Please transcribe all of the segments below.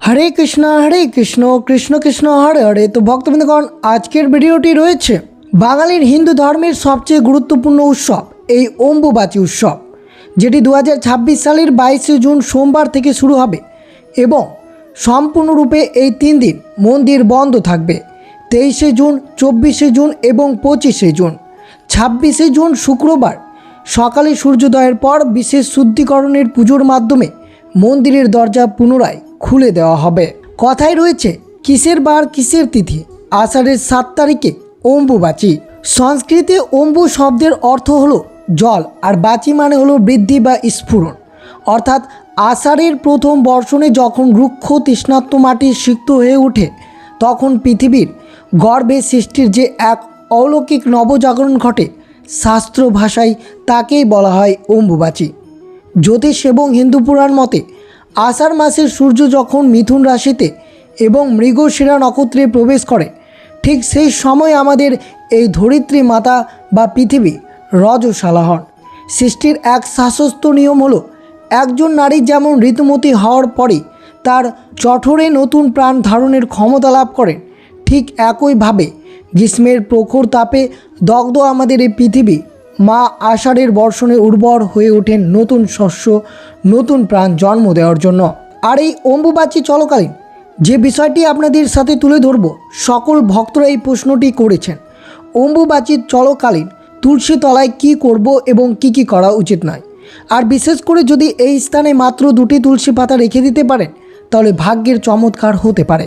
হরে কৃষ্ণ কৃষ্ণ কৃষ্ণ হরে হরে। তো ভক্তবৃন্দগণ, আজকের ভিডিওটি রয়েছে বাঙালির হিন্দু ধর্মের সবচেয়ে গুরুত্বপূর্ণ উৎসব এই অম্বুবাচী উৎসব, যেটি 2026 সালের 22শে জুন সোমবার থেকে শুরু হবে এবং সম্পূর্ণরূপে এই 3 দিন মন্দির বন্ধ থাকবে। 23শে জুন, 24শে জুন এবং 25শে জুন। 26শে জুন শুক্রবার সকালে সূর্যোদয়ের পর বিশেষ শুদ্ধিকরণের পুজোর মাধ্যমে মন্দিরের দরজা পুনরায় খুলে দেওয়া হবে। কথায় রয়েছে, কিসের বার কিসের তিথি, আষাঢ়ের 7 তারিখে অম্বুবাচী। সংস্কৃতে অম্বু শব্দের অর্থ হলো জল, আর বাচী মানে হলো বৃদ্ধি বা স্ফুরণ। অর্থাৎ আষাঢ়ের প্রথম বর্ষণে যখন রুক্ষ তৃষ্ণার্ত মাটি সিক্ত হয়ে ওঠে, তখন পৃথিবীর গর্ভে সৃষ্টির যে এক অলৌকিক নবজাগরণ ঘটে, শাস্ত্র ভাষায় তাকেই বলা হয় অম্বুবাচী। জ্যোতিষ এবং হিন্দু পুরাণ মতে আষাঢ় মাসের সূর্য যখন মিথুন রাশিতে এবং মৃগশিরা নক্ষত্রে প্রবেশ করে, ঠিক সেই সময় আমাদের এই ধরিত্রী মাতা বা পৃথিবী রজস্বালা হন। সৃষ্টির এক শাশ্বত নিয়ম হলো, একজন নারী যেমন ঋতুমতী হওয়ার পরে তার জঠরে নতুন প্রাণ ধারণের ক্ষমতা লাভ করেন, ঠিক একইভাবে গ্রীষ্মের প্রখর তাপে দগ্ধ আমাদের এই পৃথিবী মা আষাঢ়ের বর্ষণে উর্বর হয়ে ওঠেন নতুন শস্য, নতুন প্রাণ জন্ম দেওয়ার জন্য। আর এই অম্বুবাচী চলাকালীন যে বিষয়টি আপনাদের সাথে তুলে ধরব, সকল ভক্তরা এই প্রশ্নটি করেছেন। অম্বুবাচী চলাকালীন তুলসী তলায় কী করব এবং কি করা উচিত নয়। আর বিশেষ করে যদি এই স্থানে মাত্র 2টি তুলসী পাতা রেখে দিতে পারেন, তাহলে ভাগ্যের চমৎকার হতে পারে।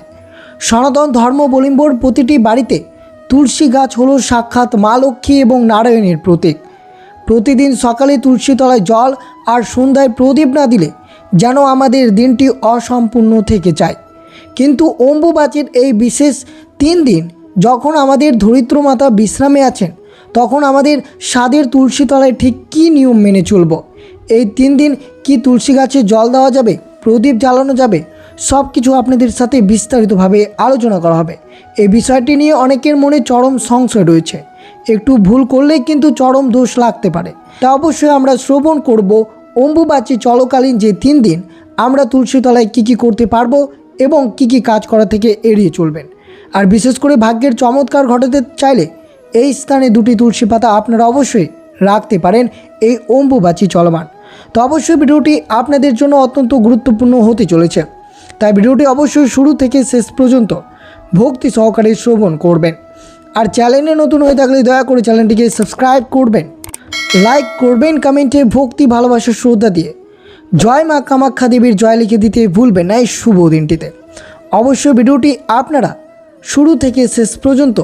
সনাতন ধর্মাবলম্বীর প্রতিটি বাড়িতে তুলসী গাছ হলো সাক্ষাৎ মা লক্ষ্মী এবং নারায়ণের প্রতীক। প্রতিদিন সকালে তুলসী তলায় জল আর সন্ধ্যায় প্রদীপ না দিলে যেন আমাদের দিনটি অসম্পূর্ণ থেকে যায়। কিন্তু অম্বুবাচীর এই বিশেষ 3 দিন যখন আমাদের ধরিত্রী মাতা বিশ্রামে আছেন, তখন আমাদের স্বাদের তুলসী তলায় ঠিক কী নিয়ম মেনে চলব, এই 3 দিন কি তুলসী গাছে জল দেওয়া যাবে, প্রদীপ জ্বালানো যাবে, সব কিছু আপনাদের সাথে বিস্তারিতভাবে আলোচনা করা হবে। এই বিষয়টি নিয়ে অনেকের মনে চরম সংশয় রয়েছে, একটু ভুল করলেই কিন্তু চরম দোষ লাগতে পারে। তা অবশ্যই আমরা শ্রবণ করব অম্বুবাচী চলাকালীন যে 3 দিন আমরা তুলসী তলায় কী করতে পারবো এবং কি কাজ করা থেকে এড়িয়ে চলবেন। আর বিশেষ করে ভাগ্যের চমৎকার ঘটাতে চাইলে এই স্থানে 2টি তুলসী পাতা আপনারা অবশ্যই রাখতে পারেন এই অম্বুবাচী চলমান। তো অবশ্যই ভিডিওটি আপনাদের জন্য অত্যন্ত গুরুত্বপূর্ণ হতে চলেছে, তাই ভিডিওটি অবশ্যই শুরু থেকে শেষ পর্যন্ত ভক্তি সহকারে শ্রবণ করবেন। আর চ্যানেলে নতুন হয়ে থাকলে দয়া করে চ্যানেলটিকে সাবস্ক্রাইব করবেন, লাইক করবেন, কমেন্টে ভক্তি ভালোবাসা শ্রদ্ধা দিয়ে জয় মা কামাখ্যা দেবীর জয় লিখে দিতে ভুলবেন না এই শুভ দিনটিতে। অবশ্যই ভিডিওটি আপনারা শুরু থেকে শেষ পর্যন্ত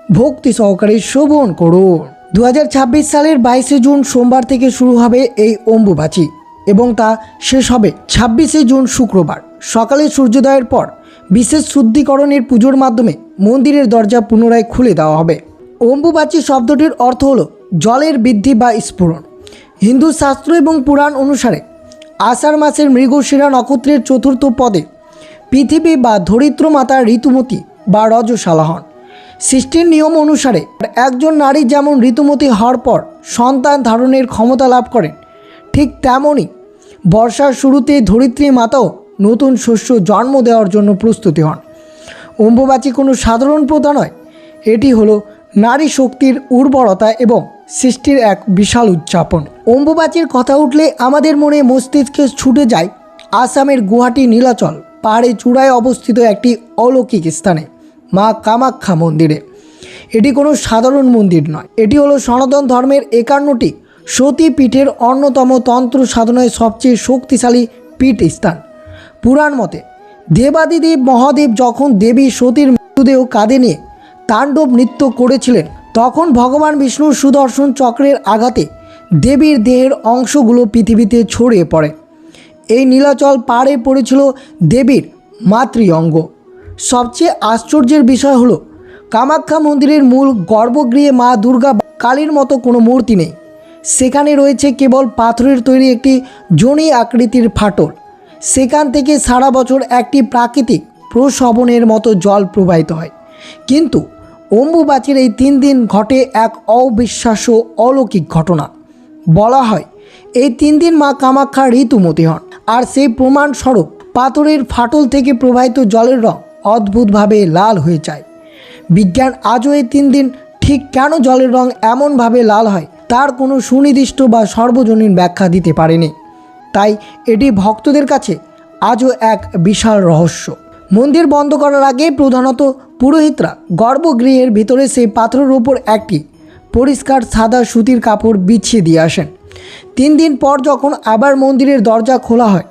ভক্তি সহকারে শ্রবণ করুন। 2026 সালের 22শে জুন সোমবার থেকে শুরু হবে এই অম্বুবাচী এবং তা শেষ হবে 26শে জুন শুক্রবার সকালে সূর্যোদয়ের পর বিশেষ শুদ্ধিকরণের পুজোর মাধ্যমে মন্দিরের দরজা পুনরায় খুলে দেওয়া হবে। অম্বুবাচী শব্দটির অর্থ হল জলের বৃদ্ধি বা স্ফুরণ। হিন্দু শাস্ত্র এবং পুরাণ অনুসারে আষাঢ় মাসের মৃগশিরা নক্ষত্রের 4র্থ পদে পৃথিবী বা ধরিত্রী মাতা ঋতুমতী বা রজস্বালা হন। সৃষ্টির নিয়ম অনুসারে একজন নারী যেমন ঋতুমতী হওয়ার পর সন্তান ধারণের ক্ষমতা লাভ করেন, ঠিক তেমনই বর্ষার শুরুতে ধরিত্রী মাতাও নতুন শস্য জন্ম দেওয়ার জন্য প্রস্তুতি হন। অম্বুবাচী কোনো সাধারণ প্রথা নয়, এটি হলো নারী শক্তির উর্বরতা এবং সৃষ্টির এক বিশাল উদযাপন। অম্বুবাচীর কথা উঠলে আমাদের মনে মস্তিষ্কে ছুটে যায় আসামের গুয়াহাটি নীলাচল পাহাড়ে চূড়ায় অবস্থিত একটি অলৌকিক স্থানে মা কামাখ্যা মন্দিরে। এটি কোনো সাধারণ মন্দির নয়, এটি হলো সনাতন ধর্মের 51টি সতী পীঠের অন্যতম তন্ত্র সাধনায় সবচেয়ে শক্তিশালী পীঠ স্থান। পুরাণ মতে দেবাদিদেব মহাদেব যখন দেবী সতীর মৃতদেহ কাঁধে নিয়ে তাণ্ডব নৃত্য করেছিলেন, তখন ভগবান বিষ্ণুর সুদর্শন চক্রের আঘাতে দেবীর দেহের অংশগুলো পৃথিবীতে ছড়িয়ে পড়ে। এই নীলাচল পাড়ে পড়েছিল দেবীর মাতৃ অঙ্গ। সবচেয়ে আশ্চর্যের বিষয় হলো কামাখ্যা মন্দিরের মূল গর্ভগৃহে মা দুর্গা কালীর মতো কোনো মূর্তি নেই। সেখানে রয়েছে কেবল পাথরের তৈরি একটি যোনি আকৃতির ফাটল। সেখান থেকে সারা বছর একটি প্রাকৃতিক প্রস্রবণের মতো জল প্রবাহিত হয়। কিন্তু অম্বুবাচীর এই 3 দিন ঘটে এক অবিশ্বাস্য অলৌকিক ঘটনা। বলা হয় এই 3 দিন মা কামাখ্যা ঋতুমতী হন, আর সেই প্রমাণস্বরূপ পাথরের ফাটল থেকে প্রবাহিত জলের রং অদ্ভুতভাবে লাল হয়ে যায়। বিজ্ঞান আজও এই 3 দিন ঠিক কেন জলের রং এমনভাবে লাল হয় তার কোনো সুনির্দিষ্ট বা সর্বজনীন ব্যাখ্যা দিতে পারেনি। তাই এটি ভক্তদের কাছে আজও এক বিশাল রহস্য। মন্দির বন্ধ করার আগে প্রধানত পুরোহিতরা গর্ভগৃহের ভিতরে সেই পাথরের ওপর একটি পরিষ্কার সাদা সুতির কাপড় বিছিয়ে দিয়ে আসেন। 3 দিন পর যখন আবার মন্দিরের দরজা খোলা হয়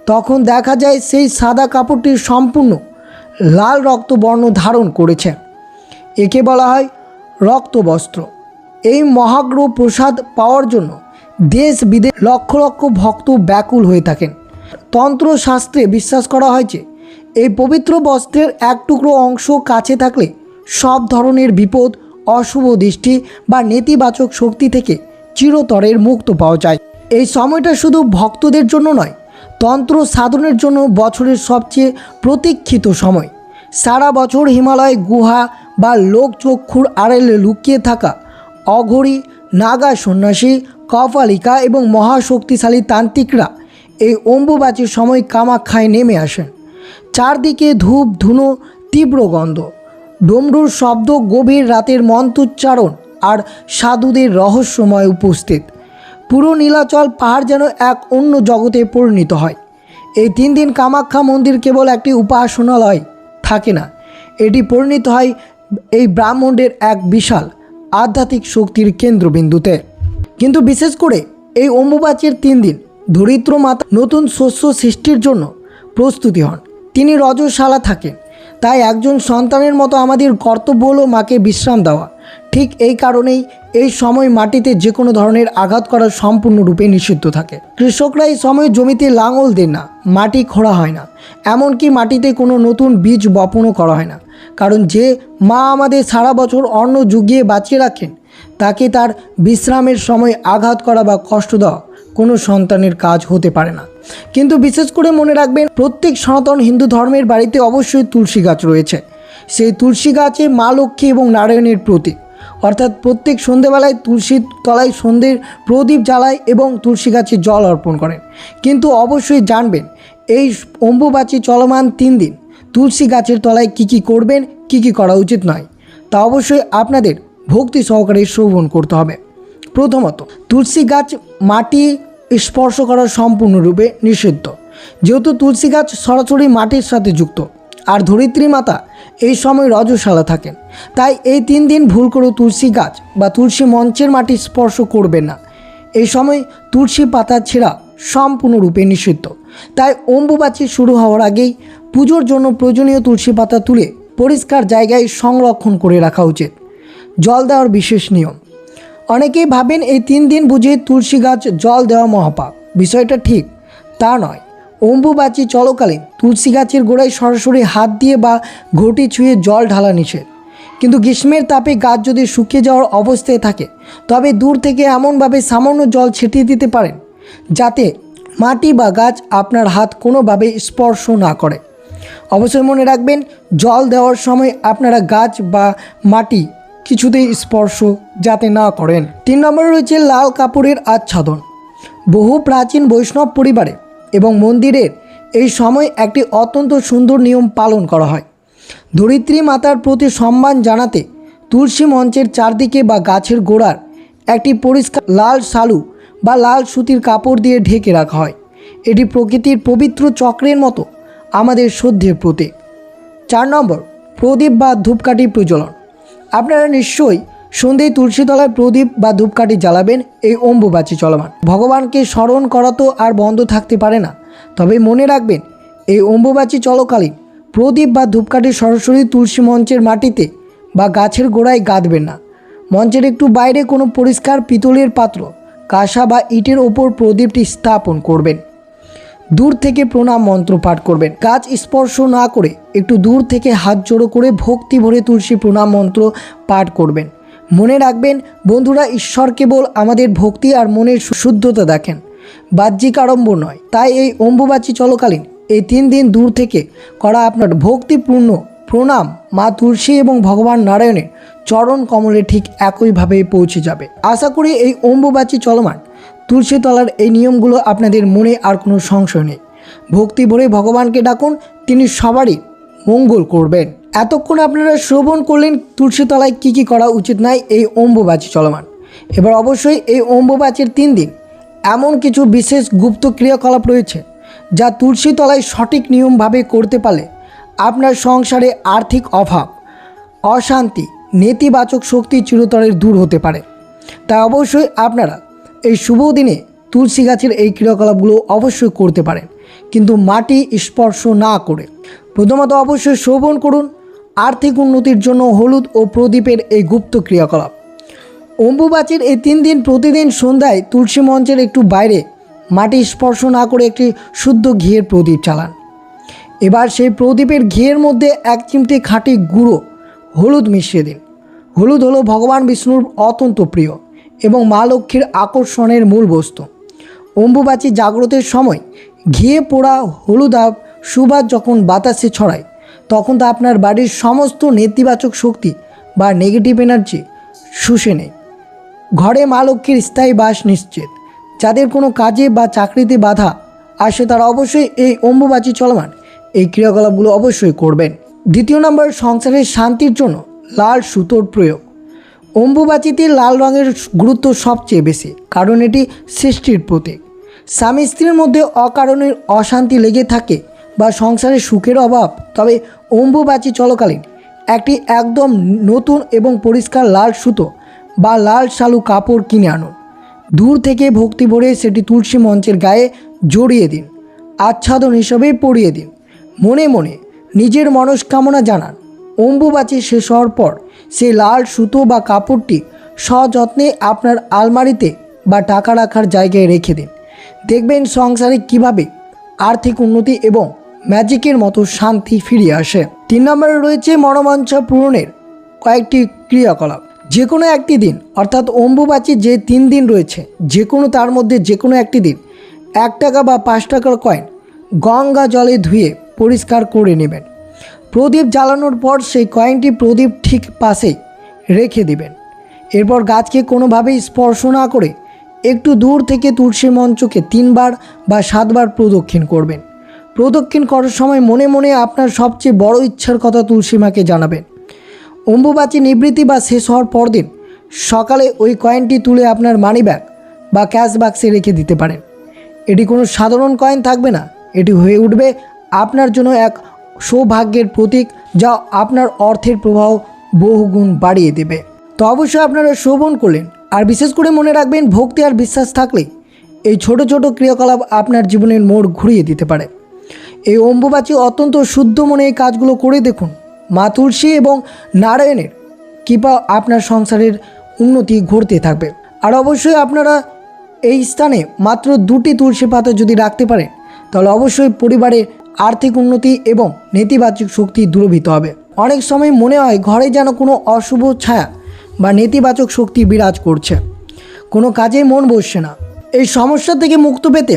তখন দেখা যায় সেই সাদা কাপড়টি সম্পূর্ণ লাল রক্তবর্ণ ধারণ করেছে। একে বলা হয় রক্তবস্ত্র। এই মহাগ্রহ প্রসাদ পাওয়ার জন্য দেশ বিদেশ লক্ষ লক্ষ ভক্ত ব্যাকুল হয়ে থাকেন। তন্ত্রশাস্ত্রে বিশ্বাস করা হয় যে এই পবিত্র বস্ত্রের এক টুকরো অংশ কাছে থাকলে সব ধরনের বিপদ, অশুভ দৃষ্টি বা নেতিবাচক শক্তি থেকে চিরতরের মুক্ত পাওয়া যায়। এই সময়টা শুধু ভক্তদের জন্য নয়, তন্ত্র সাধনের জন্য বছরের সবচেয়ে প্রতীক্ষিত সময়। সারা বছর হিমালয় গুহা বা লোকচক্ষুর আড়ালে লুকিয়ে থাকা অঘরী, নাগা সন্ন্যাসী, কপালিকা এবং মহাশক্তিশালী তান্ত্রিকরা এই অম্বুবাচীর সময় কামাখ্যায় নেমে আসেন। চারদিকে ধূপ ধুনো, তীব্র গন্ধ, ডমরুর শব্দ, গভীর রাতের মন্ত্রোচ্চারণ আর সাধুদের রহস্যময় উপস্থিত। পুরো নীলাচল পাহাড় যেন এক অন্য জগতে পরিণত হয়। এই 3 দিন কামাখ্যা মন্দির কেবল একটি উপাসনালয় থাকে না, এটি পরিণত হয় এই ব্রহ্মাণ্ডের এক বিশাল আধ্যাত্মিক শক্তির কেন্দ্রবিন্দুতে। কিন্তু বিশেষ করে এই অম্বুবাচীর 3 দিন ধরিত্র মাতা নতুন শস্য সৃষ্টির জন্য প্রস্তুতি হন। তিনি রজস্বালা থাকেন, তাই একজন সন্তানের মতো আমাদের কর্তব্য হলো মাকে বিশ্রাম দেওয়া। ঠিক এই কারণেই এই সময় মাটিতে যে কোনো ধরনের আঘাত করা সম্পূর্ণরূপে নিষিদ্ধ থাকে। কৃষকরা এই সময় জমিতে লাঙল দেন না, মাটি খোঁড়া হয় না, এমনকি মাটিতে কোনো নতুন বীজ বপনও করা হয় না। কারণ যে মা আমাদের সারা বছর অন্ন জুগিয়ে বাঁচিয়ে রাখেন তাকে তার বিশ্রামের সময় আঘাত করা বা কষ্ট দেওয়া কোনো সন্তানের কাজ হতে পারে না। কিন্তু বিশেষ করে মনে রাখবেন, প্রত্যেক সনাতন হিন্দু ধর্মের বাড়িতে অবশ্যই তুলসী গাছ রয়েছে। সেই তুলসী গাছে মা লক্ষ্মী এবং নারায়ণের প্রতীক। অর্থাৎ প্রত্যেক সন্ধেবেলায় তুলসীর তলায় সন্ধ্যের প্রদীপ জ্বালায় এবং তুলসী গাছে জল অর্পণ করেন। কিন্তু অবশ্যই জানবেন এই অম্বুবাচী চলমান 3 দিন তুলসী গাছের তলায় কী করবেন, কী করা উচিত নয়, তা অবশ্যই আপনাদের ভক্তি সহকারে শ্রবণ করতে হবে। প্রথমত, তুলসী গাছ মাটি স্পর্শ করা সম্পূর্ণরূপে নিষিদ্ধ। যেহেতু তুলসী গাছ সরাসরি মাটির সাথে যুক্ত আর ধরিত্রী মাতা এই সময় রজস্বালা থাকেন, তাই এই 3 দিন ভুল করে তুলসী গাছ বা তুলসী মঞ্চের মাটি স্পর্শ করবেন না। এই সময় তুলসী পাতা ছেঁড়া সম্পূর্ণরূপে নিষিদ্ধ। তাই অম্বুবাচী শুরু হওয়ার আগেই পুজোর জন্য প্রয়োজনীয় তুলসী পাতা তুলে পরিষ্কার জায়গায় সংরক্ষণ করে রাখা উচিত। জল দেওয়ার বিশেষ নিয়ম। অনেকেই ভাবেন এই 3 দিন বুঝে তুলসী গাছ জল দেওয়া মহাপাপ। বিষয়টা ঠিক তা নয়। অম্বুবাচী চলাকালীন তুলসী গাছের গোড়ায় সরাসরি হাত দিয়ে বা ঘটি ছুঁয়ে জল ঢালা নিষেধ। কিন্তু গ্রীষ্মের তাপে গাছ যদি শুকিয়ে যাওয়ার অবস্থায় থাকে তবে দূর থেকে এমনভাবে সামান্য জল ছিটিয়ে দিতে পারেন যাতে মাটি বা গাছ আপনার হাত কোনোভাবে স্পর্শ না করে। অবশ্যই মনে রাখবেন, জল দেওয়ার সময় আপনারা গাছ বা মাটি কিছুতেই স্পর্শ যাতে না করেন। 3 নম্বরে রয়েছে লাল কাপড়ের আচ্ছাদন। বহু প্রাচীন বৈষ্ণব পরিবারে এবং মন্দিরের এই সময় একটি অত্যন্ত সুন্দর নিয়ম পালন করা হয়। ধরিত্রী মাতার প্রতি সম্মান জানাতে তুলসী মঞ্চের চারদিকে বা গাছের গোড়ার একটি পরিষ্কার লাল শালু বা লাল সুতির কাপড় দিয়ে ঢেকে রাখা হয়। এটি প্রকৃতির পবিত্র চক্রের মতো আমাদের শ্রদ্ধের প্রতীক। 4 নম্বর, প্রদীপ বা ধূপকাঠি প্রজ্বলন। আপনারা নিশ্চয়ই সন্ধ্যায় তুলসী তলায় প্রদীপ বা ধূপকাঠি জ্বালাবেন এই অম্বুবাচী চলমান। ভগবানকে স্মরণ করা তো আর বন্ধ থাকতে পারে না, তবে মনে রাখবেন এই অম্বুবাচী চলাকালীন প্রদীপ বা ধূপকাঠি সরাসরি তুলসী মঞ্চের মাটিতে বা গাছের গোড়ায় গাঁথবেন না। মঞ্চের একটু বাইরে কোনো পরিষ্কার পিতলের পাত্র, কাঁসা বা ইটের ওপর প্রদীপটি স্থাপন করবেন। দূর থেকে প্রণাম মন্ত্র পাঠ করবেন। গাছ স্পর্শ না করে একটু দূর থেকে হাত জোড়ো করে ভক্তি ভরে তুলসী প্রণাম মন্ত্র পাঠ করবেন। মনে রাখবেন বন্ধুরা, ঈশ্বর কেবল আমাদের ভক্তি আর মনের শুদ্ধতা দেখেন, বাহ্যিক আড়ম্বর নয়। তাই এই অম্বুবাচী চলাকালীন এই 3 দিন দূর থেকে করা আপনার ভক্তিপূর্ণ প্রণাম মা তুলসী এবং ভগবান নারায়ণের চরণ কমলে ঠিক একইভাবে পৌঁছে যাবে। আশা করি এই অম্বুবাচী চলমান তুলসী তলার এই নিয়মগুলো আপনাদের মনে আর কোনো সংশয় নেই। ভক্তি ভরে ভগবানকে ডাকুন, তিনি সবারই মঙ্গল করবেন। এতক্ষণ আপনারা শ্রবণ করলেন তুলসী তলায় কী কী করা উচিত নয় এই অম্বুবাচী চলমান। এবার অবশ্যই এই অম্বুবাচীর 3 দিন এমন কিছু বিশেষ গুপ্ত ক্রিয়াকলাপ রয়েছে যা তুলসী তলায় সঠিক নিয়মভাবে করতে পারলে আপনার সংসারে আর্থিক অভাব, অশান্তি, নেতিবাচক শক্তি চিরতরে দূর হতে পারে। তাই অবশ্যই আপনারা এই শুভ দিনে তুলসী গাছের এই ক্রিয়াকলাপগুলো অবশ্যই করতে পারেন, কিন্তু মাটি স্পর্শ না করে। প্রথমত অবশ্যই শ্রবণ করুন আর্থিক উন্নতির জন্য হলুদ ও প্রদীপের এই গুপ্ত ক্রিয়াকলাপ। অম্বুবাচীর এই 3 দিন প্রতিদিন সন্ধ্যায় তুলসী মঞ্চের একটু বাইরে মাটি স্পর্শ না করে একটি শুদ্ধ ঘিয়ের প্রদীপ চালান। এবার সেই প্রদীপের ঘিয়ের মধ্যে 1 চিমটি খাঁটি গুঁড়ো হলুদ মিশিয়ে দিন। হলুদ হলো ভগবান বিষ্ণুর অত্যন্ত প্রিয় এবং মা লক্ষ্মীর আকর্ষণের মূল বস্তু। অম্বুবাচী জাগ্রতের সময় ঘিয়ে পোড়া হলুদ সুবাস যখন বাতাসে ছড়ায়, তখন তা আপনার বাড়ির সমস্ত নেতিবাচক শক্তি বা নেগেটিভ এনার্জি শুষে নেয়। ঘরে মা লক্ষ্মীর স্থায়ী বাস নিশ্চিত। যাদের কোনো কাজে বা চাকরিতে বাধা আসে তারা অবশ্যই এই অম্বুবাচী চলমান এই ক্রিয়াকলাপগুলো অবশ্যই করবেন। দ্বিতীয় নম্বর, সংসারের শান্তির জন্য লাল সুতোর প্রয়োগ। অম্বুবাচীতে লাল রঙের গুরুত্ব সবচেয়ে বেশি, কারণ এটি সৃষ্টির প্রতীক। স্বামী স্ত্রীর মধ্যে অকারণে অশান্তি লেগে থাকে বা সংসারে সুখের অভাব, তবে অম্বুবাচী চলাকালীন একটি একদম নতুন এবং পরিষ্কার লাল সুতো বা লাল শালু কাপড় কিনে আনুন। দূর থেকে ভক্তি ভরে সেটি তুলসী মঞ্চের গায়ে জড়িয়ে দিন, আচ্ছাদন হিসেবে পরিয়ে দিন। মনে মনে নিজের মনস্কামনা জানান। অম্বুবাচী শেষ হওয়ার পর সেই লাল সুতো বা কাপড়টি সযত্নে আপনার আলমারিতে বা টাকা রাখার জায়গায় রেখে দিন। দেখবেন সংসারে কিভাবে আর্থিক উন্নতি এবং ম্যাজিকের মতো শান্তি ফিরিয়ে আসে। 3 নম্বরে রয়েছে মনোবাঞ্ছা পূরণের কয়েকটি ক্রিয়াকলাপ। যে কোনো একটি দিন, অর্থাৎ অম্বুবাচী যে 3 দিন রয়েছে, যে কোনো তার মধ্যে যে কোনো একটি দিন 1 টাকা বা 5 টাকার কয়েন গঙ্গা জলে ধুয়ে পরিষ্কার করে নেবেন। প্রদীপ জ্বালানোর পর সেই কয়েনটি প্রদীপ ঠিক পাশেই রেখে দিবেন। এরপর গাছকে কোনোভাবেই স্পর্শ না করে একটু দূর থেকে তুলসী মঞ্চকে 3 বার বা 7 বার প্রদক্ষিণ করবেন। প্রদক্ষিণ করার সময় মনে মনে আপনার সবচেয়ে বড় ইচ্ছার কথা তুলসী মাকে জানাবেন। অম্বুবাচী নিবৃত্তি বা শেষ হওয়ার পরদিন সকালে ওই কয়েনটি তুলে আপনার মানি ব্যাগ বা ক্যাশ বাক্সে রেখে দিতে পারেন। এটি কোনো সাধারণ কয়েন থাকবে না, এটি হয়ে উঠবে আপনার জন্য এক সৌভাগ্যের প্রতীক, যা আপনার অর্থের প্রবাহ বহুগুণ বাড়িয়ে দেবে। তো অবশ্যই আপনারা শ্রবণ করলেন, আর বিশেষ করে মনে রাখবেন ভক্তি আর বিশ্বাস থাকলে এই ছোট ছোট ক্রিয়াকলাপ আপনার জীবনের মোড় ঘুরিয়ে দিতে পারে। এই অম্বুবাচী অত্যন্ত শুদ্ধ মনে এই কাজগুলো করে দেখুন। মা তুলসী এবং নারায়ণের কৃপা আপনার সংসারের উন্নতি ঘটতে থাকবে। আর অবশ্যই আপনারা এই স্থানে মাত্র 2টি তুলসী পাতা যদি রাখতে পারেন, তাহলে অবশ্যই পরিবারের আর্থিক উন্নতি এবং নেতিবাচক শক্তি দূরীভূত হবে। অনেক সময় মনে হয় ঘরে যেন কোনো অশুভ ছায়া বা নেতিবাচক শক্তি বিরাজ করছে, কোনো কাজে মন বসছে না। এই সমস্যা থেকে মুক্ত পেতে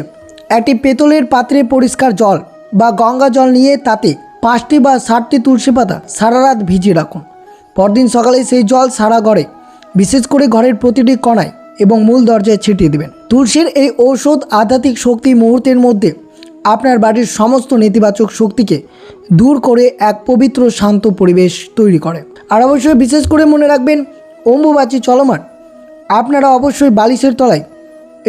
একটি পেতলের পাত্রে পরিষ্কার জল বা গঙ্গা জল নিয়ে তাতে 5টি বা 7টি তুলসী পাতা সারা রাত ভিজিয়ে রাখুন। পরদিন সকালে সেই জল সারা ঘরে, বিশেষ করে ঘরের প্রতিটি কোণায় এবং মূল দরজায় ছিটিয়ে দেবেন। তুলসীর এই ঔষধ আধ্যাত্মিক শক্তি মুহূর্তের মধ্যে আপনার বাড়ির সমস্ত নেতিবাচক শক্তিকে দূর করে এক পবিত্র শান্ত পরিবেশ তৈরি করে। আর অবশ্যই বিশেষ করে মনে রাখবেন, অম্বুবাচী চলমান আপনারা অবশ্যই বালিশের তলায়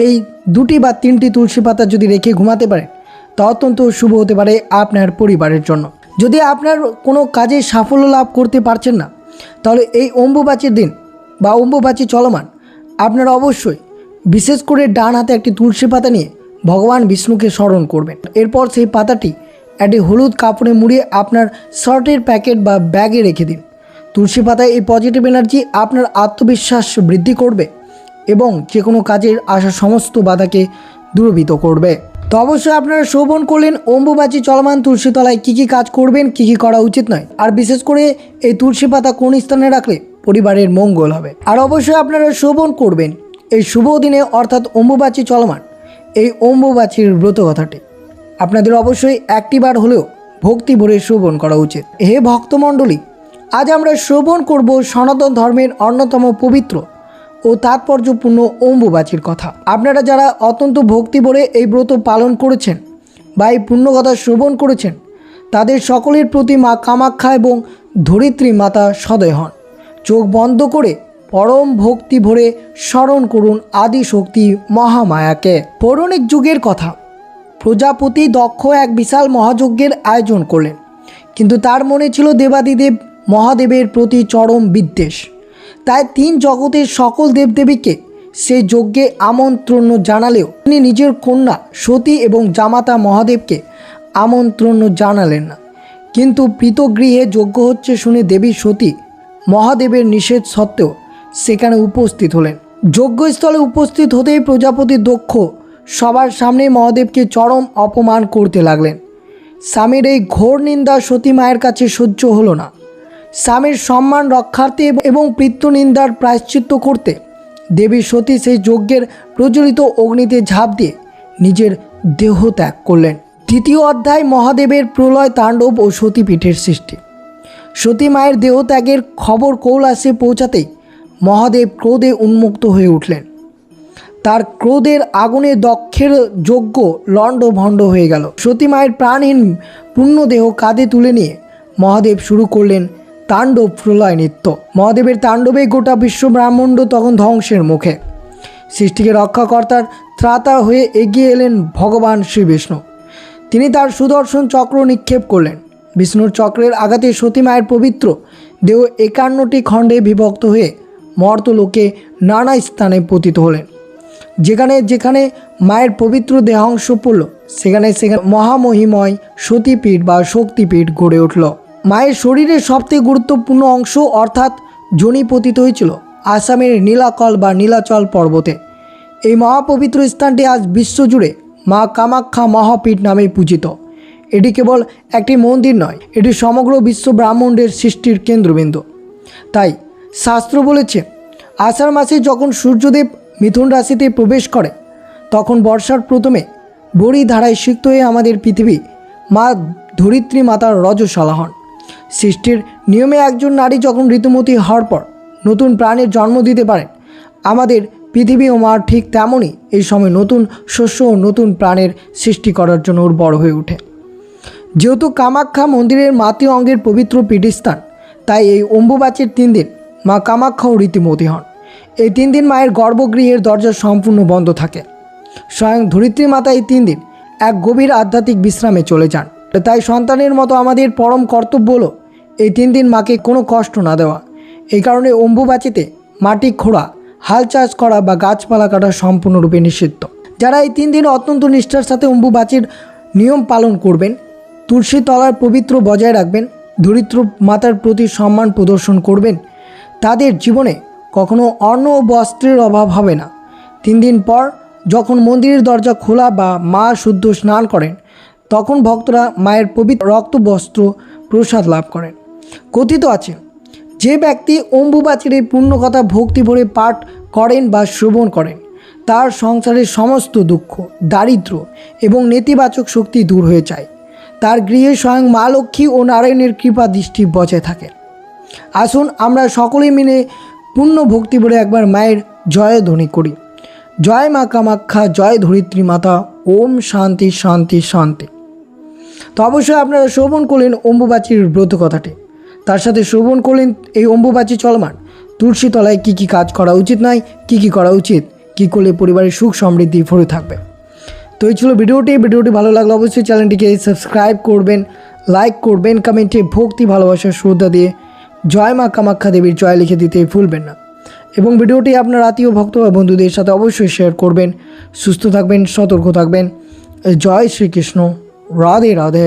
এই 2টি বা 3টি তুলসী পাতা যদি রেখে ঘুমাতে পারেন, তা অত্যন্ত শুভ হতে পারে আপনার পরিবারের জন্য। যদি আপনার কোনো কাজে সাফল্য লাভ করতে পারছেন না, তাহলে এই অম্বুবাচীর দিন বা অম্বুবাচী চলমান আপনারা অবশ্যই বিশেষ করে ডান হাতে একটি তুলসী পাতা নিয়ে ভগবান বিষ্ণুকে স্মরণ করবেন। এরপর সেই পাতাটি একটি হলুদ কাপড়ে মুড়িয়ে আপনার শার্টের প্যাকেট বা ব্যাগে রেখে দিন। তুলসী পাতায় এই পজিটিভ এনার্জি আপনার আত্মবিশ্বাস বৃদ্ধি করবে এবং যে কোনো কাজের আসা সমস্ত বাধাকে দূরীভূত করবে। তো অবশ্যই আপনারা শ্রবণ করলেন অম্বুবাচী চলমান তুলসী তলায় কী কী কাজ করবেন, কী কী করা উচিত নয়, আর বিশেষ করে এই তুলসী পাতা কোন স্থানে রাখলে পরিবারের মঙ্গল হবে। আর অবশ্যই আপনারা শ্রবণ করবেন এই শুভ দিনে, অর্থাৎ অম্বুবাচী চলমান এই অম্বুবাচীর ব্রত কথাটি আপনাদের অবশ্যই একটিবার হলেও ভক্তি ভরে শ্রবণ করা উচিত। হে ভক্তমণ্ডলী, আজ আমরা শ্রবণ করব সনাতন ধর্মের অন্যতম পবিত্র ও তাৎপর্যপূর্ণ অম্বুবাচীর কথা। আপনারা যারা অত্যন্ত ভক্তি ভরে এই ব্রত পালন করেছেন, বা এই পুণ্যকথা শ্রবণ করেছেন তাদের সকলের প্রতি মা কামাখ্যা এবং ধরিত্রী মাতা সদয় হন। চোখ বন্ধ করে পরম ভক্তি ভরে স্মরণ করুন আদি শক্তি মহামায়াকে। পৌরাণিক যুগের কথা, প্রজাপতি দক্ষ এক বিশাল মহাযজ্ঞের আয়োজন করলেন, কিন্তু তার মনে ছিল দেবাদিদেব মহাদেবের প্রতি চরম বিদ্বেষ। তাই 3 জগতের সকল দেবদেবীকে সেই যজ্ঞে আমন্ত্রণ জানালেও তিনি নিজের কন্যা সতী এবং জামাতা মহাদেবকে আমন্ত্রণ জানালেন না। কিন্তু পৃতগৃহে যজ্ঞ হচ্ছে শুনে দেবী সতী মহাদেবের নিষেধ সত্ত্বেও সেখানে উপস্থিত হলেন। যজ্ঞস্থলে উপস্থিত হতেই প্রজাপতি দক্ষ সবার সামনে মহাদেবকে চরম অপমান করতে লাগলেন। স্বামীর এই ঘোর নিন্দা সতী মায়ের কাছে সহ্য হলো না। স্বামীর সম্মান রক্ষার্থে এবং পিতৃনিন্দার প্রায়শ্চিত্ত করতে দেবী সতী সেই যজ্ঞের প্রজ্বলিত অগ্নিতে ঝাঁপ দিয়ে নিজের দেহ ত্যাগ করলেন। দ্বিতীয় অধ্যায়, মহাদেবের প্রলয় তাণ্ডব ও সতীপীঠের সৃষ্টি। সতী মায়ের দেহত্যাগের খবর কৈলাসে পৌঁছাতেই মহাদেব ক্রোধে উন্মুক্ত হয়ে উঠলেন। তার ক্রোধের আগুনে দক্ষের যজ্ঞ লণ্ডভণ্ড হয়ে গেল। সতী মায়ের প্রাণহীন পূর্ণদেহ কাঁধে তুলে নিয়ে মহাদেব শুরু করলেন তাণ্ডব প্রলয় নৃত্য। মহাদেবের তাণ্ডবে গোটা বিশ্ব ব্রহ্মাণ্ড তখন ধ্বংসের মুখে। সৃষ্টিকে রক্ষাকর্তার ত্রাতা হয়ে এগিয়ে এলেন ভগবান শ্রী বিষ্ণু। তিনি তার সুদর্শন চক্র নিক্ষেপ করলেন। বিষ্ণুর চক্রের আঘাতে সতী মায়ের পবিত্র দেহ 51টি খণ্ডে বিভক্ত হয়ে মর্তলোকে নানা স্থানে পতিত হলেন। যেখানে যেখানে মায়ের পবিত্র দেহাংশ পড়ল সেখানে সেখানে মহামহিময় সতীপীঠ বা শক্তিপীঠ গড়ে উঠল। মায়ের শরীরের সবথেকে গুরুত্বপূর্ণ অংশ অর্থাৎ যোনি পতিত হয়েছিল আসামের নীলাকল বা নীলাচল পর্বতে। এই মহাপবিত্র স্থানটি আজ বিশ্বজুড়ে মা কামাখ্যা মহাপীঠ নামে পূজিত। এটি কেবল একটি মন্দির নয়, এটি সমগ্র বিশ্ব ব্রহ্মাণ্ডের সৃষ্টির কেন্দ্রবিন্দু। তাই শাস্ত্র বলেছে, আষাঢ় মাসে যখন সূর্যদেব মিথুন রাশিতে প্রবেশ করে তখন বর্ষার প্রথমে বড়ি ধারায় সিক্ত হয়ে আমাদের পৃথিবী মা ধরিত্রী মাতার রজস্বলা হন। সৃষ্টির নিয়মে একজন নারী যখন ঋতুমতী হওয়ার পর নতুন প্রাণের জন্ম দিতে পারেন, আমাদের পৃথিবী ও মা ঠিক তেমনই এই সময় নতুন শস্য ও নতুন প্রাণের সৃষ্টি করার জন্য উর্বর হয়ে ওঠে। যেহেতু কামাখ্যা মন্দিরের মাতৃ অঙ্গের পবিত্র পীঠস্থান, তাই এই অম্বুবাচীর 3 দিন মা কামাখ্যাও ঋতুমতী হন। এই 3 দিন মায়ের গর্ভগৃহের দরজা সম্পূর্ণ বন্ধ থাকে। স্বয়ং ধরিত্রী মাতা এই 3 দিন এক গভীর আধ্যাত্মিক বিশ্রামে চলে যান। তাই সন্তানের মতো আমাদের পরম কর্তব্য হলো এই 3 দিন মাকে কোনো কষ্ট না দেওয়া। এই কারণে অম্বুবাচীতে মাটি খোঁড়া, হাল চাষ করা বা গাছপালা কাটা সম্পূর্ণরূপে নিষিদ্ধ। যারা এই 3 দিন অত্যন্ত নিষ্ঠার সাথে অম্বুবাচীর নিয়ম পালন করবেন, তুলসী তলার পবিত্র বজায় রাখবেন, ধরিত্রী মাতার প্রতি সম্মান প্রদর্শন করবেন, তাদের জীবনে কখনো অন্ন ও বস্ত্রের অভাব হবে না। 3 দিন পর যখন মন্দিরের দরজা খোলা বা মা শুদ্ধ স্নান করেন, তখন ভক্তরা মায়ের পবিত্র রক্ত বস্ত্র প্রসাদ লাভ করেন। কথিত আছে, যে ব্যক্তি অম্বুবাচীর এই পুণ্যকথা ভক্তি ভরে পাঠ করেন বা শ্রবণ করেন, তার সংসারের সমস্ত দুঃখ, দারিদ্র এবং নেতিবাচক শক্তি দূর হয়ে যায়। তার গৃহে স্বয়ং মা লক্ষ্মী ও নারায়ণের কৃপা দৃষ্টি বজায় থাকে। আসুন আমরা সকলে মিলে পূর্ণ ভক্তি ভরে একবার মায়ের জয়ধ্বনি করি। জয় মা কামাখ্যা, জয় ধরিত্রী মাতা, ওম শান্তি শান্তি শান্তি। তো অবশ্যই আপনারা শ্রবণ করলেন অম্বুবাচীর ব্রত কথাটি, তার সাথে শ্রবণ করলেন এই অম্বুবাচী চলমান তুলসী তলায় কী কী কাজ করা উচিত নয়, কী কী করা উচিত, কী করলে পরিবারের সুখ সমৃদ্ধি ভরে থাকবে। তো এই ছিল ভিডিওটি ভালো লাগলে অবশ্যই চ্যানেলটিকে সাবস্ক্রাইব করবেন, লাইক করবেন, কমেন্টে ভক্তি ভালোবাসার শ্রদ্ধা দিয়ে জয় মা কামাখ্যা দেবীর জয় লিখে দিতে ভুলবেন না। এবং ভিডিওটি আপনার আত্মীয় ভক্ত বা বন্ধুদের সাথে অবশ্যই শেয়ার করবেন। সুস্থ থাকবেন, সতর্ক থাকবেন। জয় শ্রীকৃষ্ণ, রাধে রাধে।